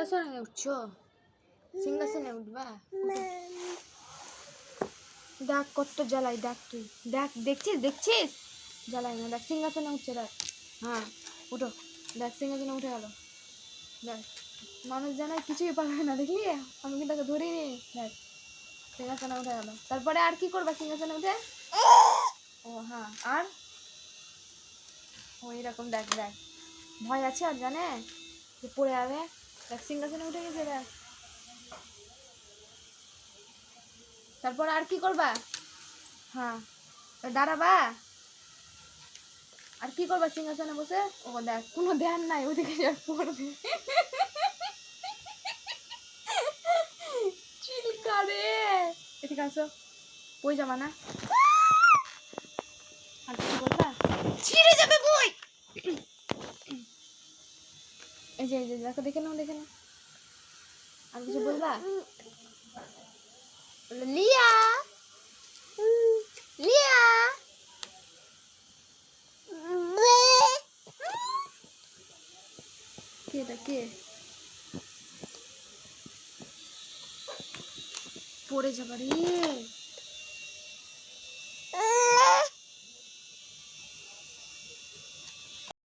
সিংহাসনে উঠছো? সিংহাসনে উঠবা? দেখ কত জ্বালাই, দেখ তুই দেখ, দেখছিস জ্বালাই না, দেখ সিংহাসনে উঠছে, দেখ। হ্যাঁ উঠো, দেখ সিংহাসনে উঠে গেল, দেখ। মানুষ জানায় কিছুই পারবে না, দেখলি? আমি কিন্তু তাকে ধরিনি, দেখ সিংহাসনে উঠে গেল। তারপরে আর কি করবা সিংহাসনে উঠে? ও হ্যাঁ, আর ওই রকম দেখ, দেখ ভয় আছে আর জানে যে পড়ে যাবে। দেখ সিংহাসনে উঠে গেছে, দেখ। তারপর আর কি করবা? হ্যাঁ দাঁড়াবা, আর কি করবা সিংহাসনে বসে? ও দেখ কোনো ধ্যান নাই, ওদিকে যা পড়বে। চিল্কা রে, এদিকে আসো, বই যাবা না? আর কিছু বলবা? ছিঁড়ে যাবে বই। এই যে দেখো, দেখে নাও, দেখে নাও। আর কিছু বলবা? লিয়া, লিয়া, কে এটা, কে? পড়ে যাবা রে।